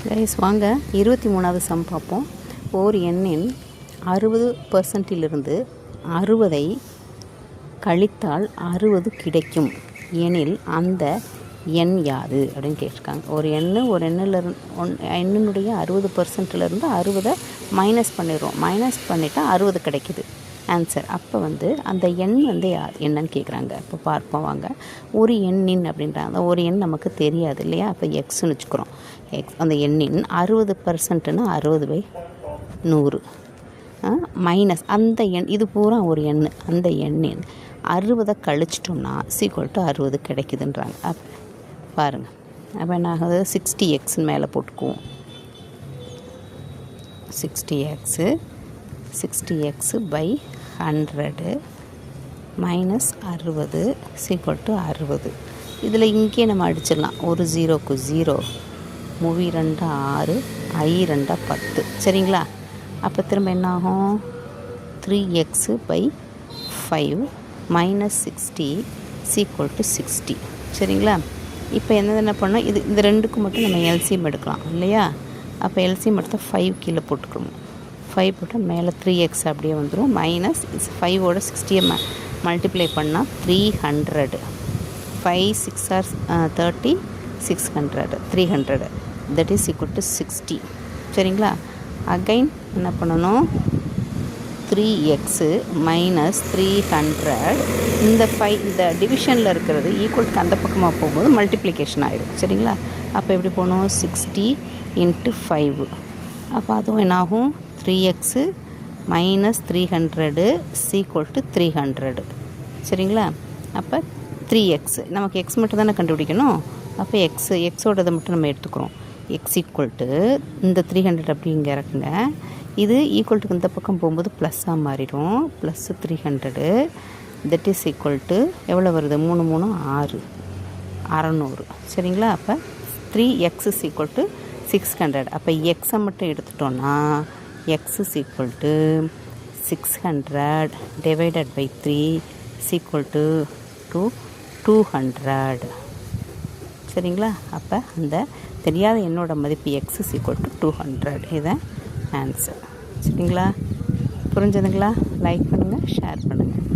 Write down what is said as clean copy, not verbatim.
Guys வாங்க 23வது some பார்ப்போம். ஓர் எண்ணின் 60% 60ஐ கழித்தால் 60 கிடைக்கும் எனில் அந்த எண் யாது அப்படின்னு கேட்டிருக்காங்க. ஒரு எண்ணினுடைய 60%லேருந்து 60 மைனஸ் பண்ணிடுறோம். மைனஸ் பண்ணிட்டா 60 கிடைக்குது ஆன்சர். அப்போ அந்த எண் என்னன்னு கேட்குறாங்க. இப்போ பார்ப்போம் வாங்க. ஒரு எண்ணின் அப்படின்றாங்க. ஒரு எண் நமக்கு தெரியாது இல்லையா? அப்போ எக்ஸ்ன்னு வச்சுக்கிறோம். அந்த எண்ணின் 60%னா 60/100 மைனஸ் அந்த எண், இது பூரா ஒரு எண். அந்த எண்ணின் 60 கழிச்சிட்டோம்னா = 60 கிடைக்குதுன்றாங்க. அப்போ பாருங்கள். அப்போ என்ன ஆகுது? 60x மேலே போட்டுக்குவோம். 60x/100 minus 60 = 60. இதில் இங்கே நம்ம அடிச்சிடலாம். ஒரு 0க்கு 0, மூவி 2 6, I 2 10. சரிங்களா? அப்போ திரும்ப என்ன ஆகும்? 3x/5 minus 60 = 60. சரிங்களா? இப்போ என்ன பண்ணோம்? இந்த ரெண்டுக்கு மட்டும் நம்ம எல்சிஎம் எடுக்கலாம் இல்லையா? அப்போ எல்சிஎம் எடுத்தால் 5 கீழே போட்டுக்கணும். 5 போட்டால் மேலே 3x அப்படியே வந்துடும். மைனஸ் 5ஓட 60 மல்டிப்ளை பண்ணால் 300. 5 6 are 30, 600, 300. That is = 60. சரிங்களா? அகைன் என்ன பண்ணணும்? 3x minus 300. இந்த டிவிஷனில் இருக்கிறது ஈக்குவலுக்கு அந்த பக்கமாக போகும்போது மல்டிப்ளிகேஷன் ஆகிடும். சரிங்களா? அப்போ எப்படி போகணும்? 60 × 5. அப்போ அதுவும் என்னாகும்? 3x minus 300 = 300. சரிங்களா? அப்போ 3x நமக்கு x மட்டும் தானே கண்டுபிடிக்கணும். அப்போ எக்ஸோடதை மட்டும் நம்ம எடுத்துக்கிறோம். x = இந்த 300 அப்படி இங்கே இறக்குங்க. இது ஈக்குவல்ட்டுக்கு இந்த பக்கம் போகும்போது ப்ளஸ்ஸாக மாறிடும். ப்ளஸ் 300 தட் இஸ் எவ்வளோ வருது? 3 3 6, 600. சரிங்களா? அப்போ 3x = 600. அப்போ எக்ஸை மட்டும் எடுத்துட்டோன்னா x = 600 டிவைடட் பை 3 = 200. சரிங்களா? அப்போ அந்த தெரியாத எண்ணோட மதிப்பு x = 200. இதுதான் ஆன்சர். சரிங்களா? புரிஞ்சதுங்களா? லைக் பண்ணுங்கள், ஷேர் பண்ணுங்கள்.